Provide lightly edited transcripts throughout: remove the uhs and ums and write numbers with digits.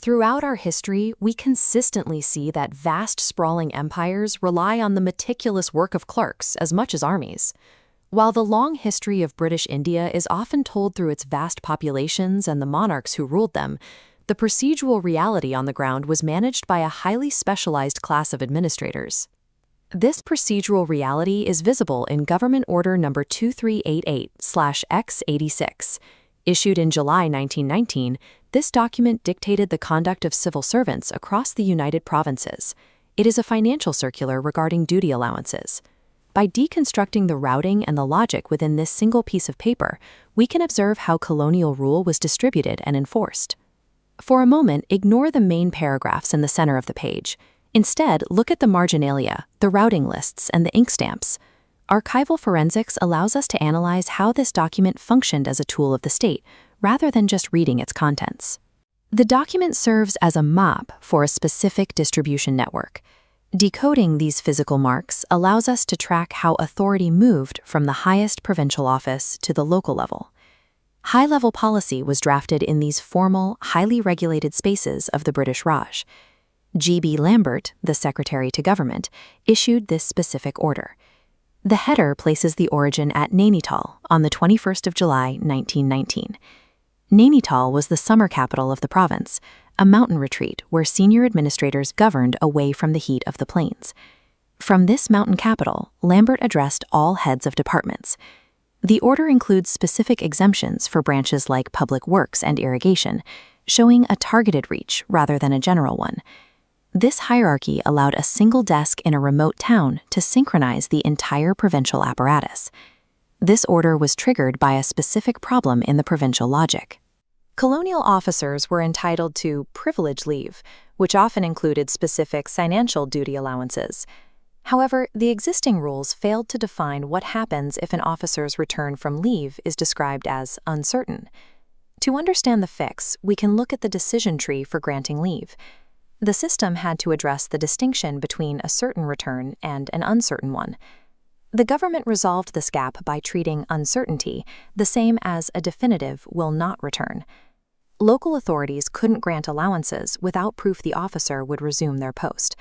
Throughout our history, we consistently see that vast, sprawling empires rely on the meticulous work of clerks as much as armies. While the long history of British India is often told through its vast populations and the monarchs who ruled them, the procedural reality on the ground was managed by a highly specialized class of administrators. This procedural reality is visible in Government Order No. 2388/X86. Issued in July 1919, this document dictated the conduct of civil servants across the United Provinces. It is a financial circular regarding duty allowances. By deconstructing the routing and the logic within this single piece of paper, we can observe how colonial rule was distributed and enforced. For a moment, ignore the main paragraphs in the center of the page. Instead, look at the marginalia, the routing lists, and the ink stamps. Archival forensics allows us to analyze how this document functioned as a tool of the state, rather than just reading its contents. The document serves as a map for a specific distribution network. Decoding these physical marks allows us to track how authority moved from the highest provincial office to the local level. High-level policy was drafted in these formal, highly regulated spaces of the British Raj. G.B. Lambert, the Secretary to Government, issued this specific order. The header places the origin at Nainital on the 21st of July, 1919. Nainital was the summer capital of the province, a mountain retreat where senior administrators governed away from the heat of the plains. From this mountain capital, Lambert addressed all heads of departments. The order includes specific exemptions for branches like public works and irrigation, showing a targeted reach rather than a general one. This hierarchy allowed a single desk in a remote town to synchronize the entire provincial apparatus. This order was triggered by a specific problem in the provincial logic. Colonial officers were entitled to privilege leave, which often included specific financial duty allowances. However, the existing rules failed to define what happens if an officer's return from leave is described as uncertain. To understand the fix, we can look at the decision tree for granting leave. The system had to address the distinction between a certain return and an uncertain one. The government resolved this gap by treating uncertainty the same as a definitive will not return. Local authorities couldn't grant allowances without proof the officer would resume their post.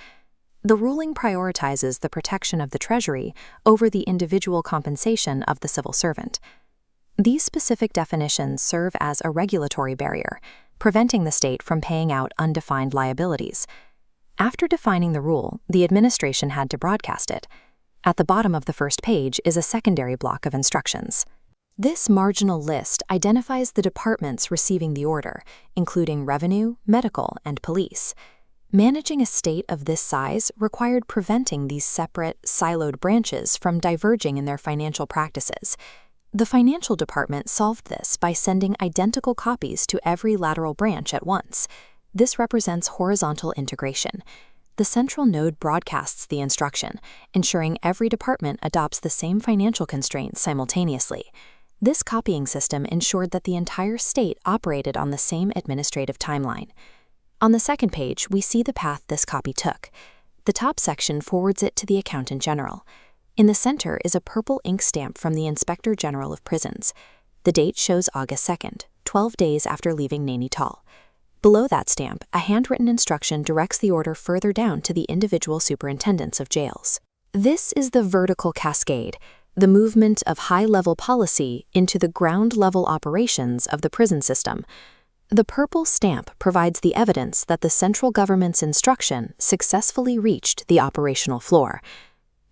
The ruling prioritizes the protection of the Treasury over the individual compensation of the civil servant. These specific definitions serve as a regulatory barrier, preventing the state from paying out undefined liabilities. After defining the rule, the administration had to broadcast it. At the bottom of the first page is a secondary block of instructions. This marginal list identifies the departments receiving the order, including revenue, medical, and police. Managing a state of this size required preventing these separate, siloed branches from diverging in their financial practices. The financial department solved this by sending identical copies to every lateral branch at once. This represents horizontal integration. The central node broadcasts the instruction, ensuring every department adopts the same financial constraints simultaneously. This copying system ensured that the entire state operated on the same administrative timeline. On the second page, we see the path this copy took. The top section forwards it to the Accountant General. In the center is a purple ink stamp from the Inspector General of Prisons. The date shows August 2nd, 12 days after leaving Nainital. Below that stamp, a handwritten instruction directs the order further down to the individual superintendents of jails. This is the vertical cascade, the movement of high-level policy into the ground-level operations of the prison system. The purple stamp provides the evidence that the central government's instruction successfully reached the operational floor.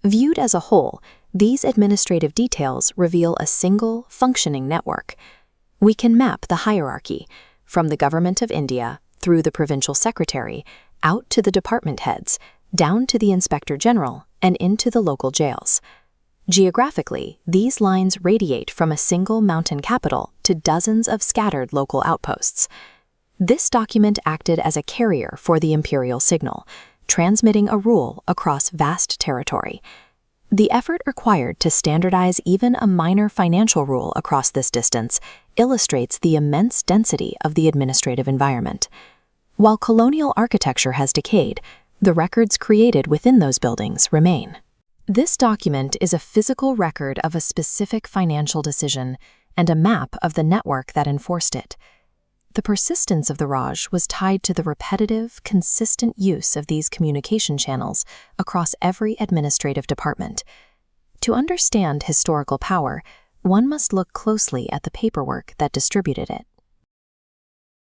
Viewed as a whole, these administrative details reveal a single, functioning network. We can map the hierarchy, from the Government of India, through the Provincial Secretary, out to the department heads, down to the Inspector General, and into the local jails. Geographically, these lines radiate from a single mountain capital to dozens of scattered local outposts. This document acted as a carrier for the imperial signal, transmitting a rule across vast territory. The effort required to standardize even a minor financial rule across this distance illustrates the immense density of the administrative environment. While colonial architecture has decayed, the records created within those buildings remain. This document is a physical record of a specific financial decision and a map of the network that enforced it. The persistence of the Raj was tied to the repetitive, consistent use of these communication channels across every administrative department. To understand historical power, one must look closely at the paperwork that distributed it.